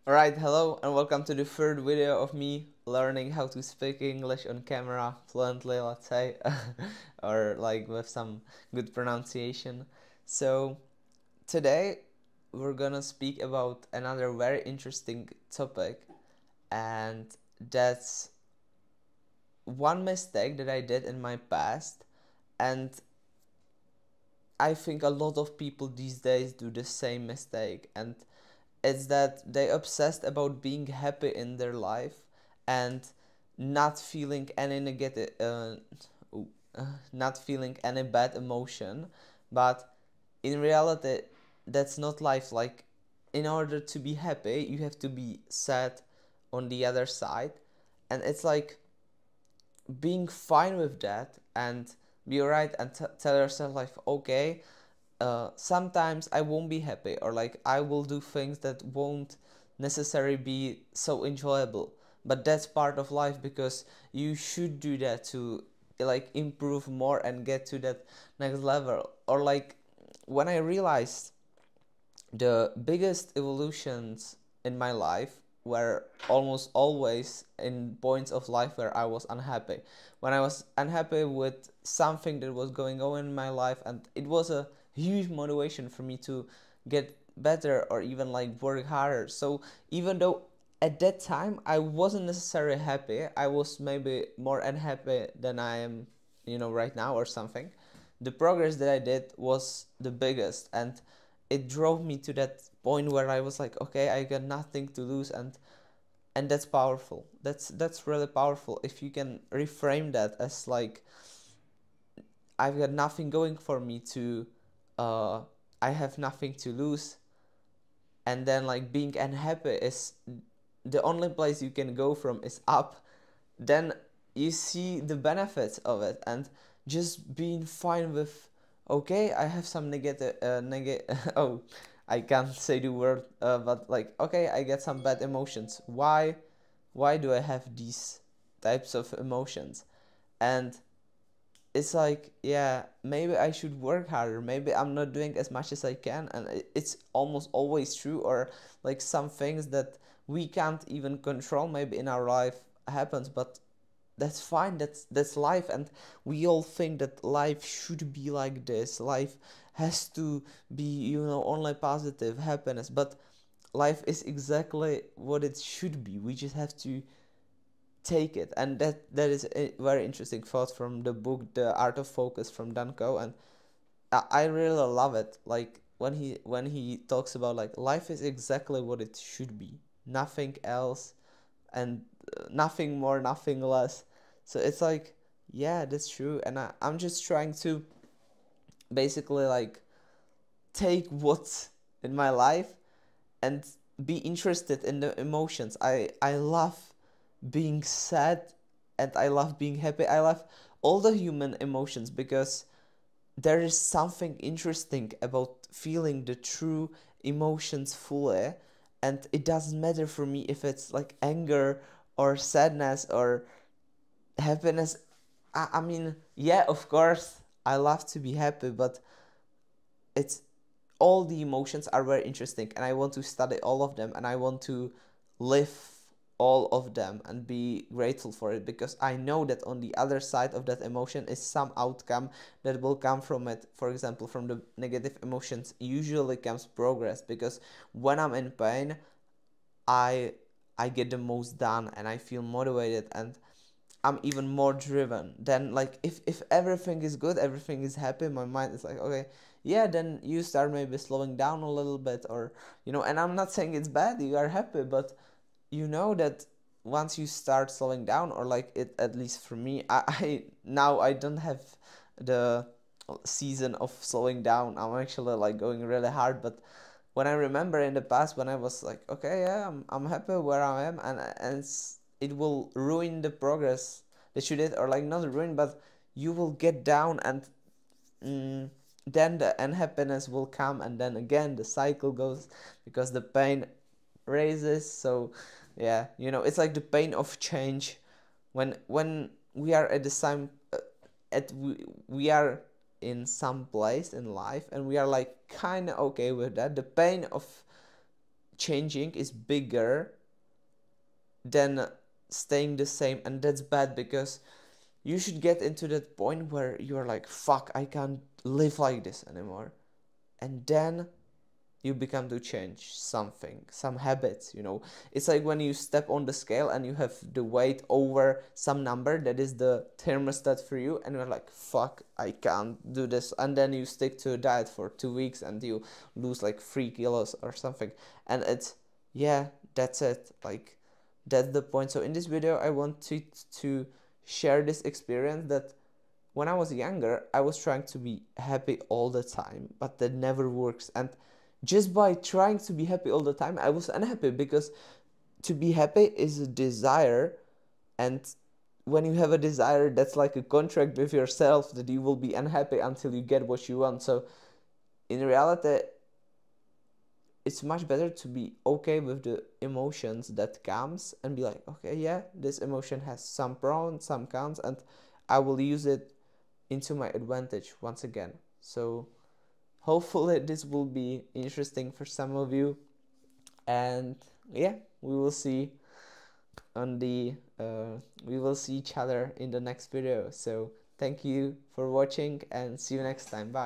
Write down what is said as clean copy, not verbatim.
Alright, hello and welcome to the third video of me learning how to speak English on camera fluently, let's say, or like with some good pronunciation. So, today we're gonna speak about another very interesting topic, and that's one mistake that I did in my past, and I think a lot of people these days do the same mistake, and it's that they obsessed about being happy in their life and not feeling any negative not feeling any bad emotion, but in reality that's not life. Like, in order to be happy you have to be sad on the other side, and it's like being fine with that and be alright and tell yourself like, okay, sometimes I won't be happy, or like I will do things that won't necessarily be so enjoyable, but that's part of life because you should do that to like improve more and get to that next level. Or like, when I realized the biggest evolutions in my life were almost always in points of life where I was unhappy. When I was unhappy with something that was going on in my life, and it was a huge motivation for me to get better or even like work harder. So even though at that time I wasn't necessarily happy, I was maybe more unhappy than I am, right now or something. The progress that I did was the biggest, and it drove me to that point where I was like, okay, I got nothing to lose, and that's powerful. That's really powerful if you can reframe that as like, I've got nothing going for me to, uh, I have nothing to lose, and then like being unhappy is the only place you can go from is up. Then you see the benefits of it, and just being fine with, okay, I have some oh, I can't say the word, but like, okay, I get some bad emotions. Why do I have these types of emotions? And it's like, yeah, maybe I should work harder, maybe I'm not doing as much as I can, and it's almost always true. Or like, some things that we can't even control maybe in our life happens, but that's fine, that's life. And we all think that life should be like this, life has to be, only positive happiness, but life is exactly what it should be. We just have to take it. And that is a very interesting thought from the book The Art of Focus from Danko, and I really love it. Like, when he talks about like, life is exactly what it should be, nothing else, and nothing more, nothing less. So it's like, yeah, that's true. And I'm just trying to basically like take what's in my life and be interested in the emotions. I love being sad, and I love being happy. I love all the human emotions because there is something interesting about feeling the true emotions fully. And it doesn't matter for me if it's like anger or sadness or happiness. I mean, yeah, of course I love to be happy, but it's, all the emotions are very interesting, and I want to study all of them, and I want to live all of them and be grateful for it, because I know that on the other side of that emotion is some outcome that will come from it. For example, from the negative emotions usually comes progress, because when I'm in pain, I I get the most done and I feel motivated, and I'm even more driven. Then like, if everything is good, everything is happy, my mind is like, okay, yeah, then you start maybe slowing down a little bit, or and I'm not saying it's bad you are happy, but you know that once you start slowing down, or like, it, at least for me, I now I don't have the season of slowing down. I'm actually like going really hard. But when I remember in the past, when I was like, okay, yeah, I'm happy where I am, and it will ruin the progress that you did, or like, not ruin, but you will get down, and then the unhappiness will come, and then again the cycle goes, because the pain raises. So yeah, it's like the pain of change. When we are at the same at we are in some place in life, and we are like kind of okay with that, the pain of changing is bigger than staying the same, and that's bad, because you should get into that point where you're like, fuck, I can't live like this anymore, and then you become to change something, some habits, you know. It's like when you step on the scale and you have the weight over some number that is the thermostat for you, and you're like, fuck, I can't do this, and then you stick to a diet for 2 weeks and you lose like 3 kilos or something, and it's, yeah, that's it, like, that's the point. So in this video I want to share this experience that when I was younger I was trying to be happy all the time, but that never works, and just by trying to be happy all the time I was unhappy, because to be happy is a desire, and when you have a desire, that's like a contract with yourself that you will be unhappy until you get what you want. So in reality it's much better to be okay with the emotions that comes and be like, okay, yeah, this emotion has some pros, some cons, and I will use it into my advantage once again. So hopefully this will be interesting for some of you, and yeah, we will see we will see each other in the next video. So thank you for watching and see you next time. Bye.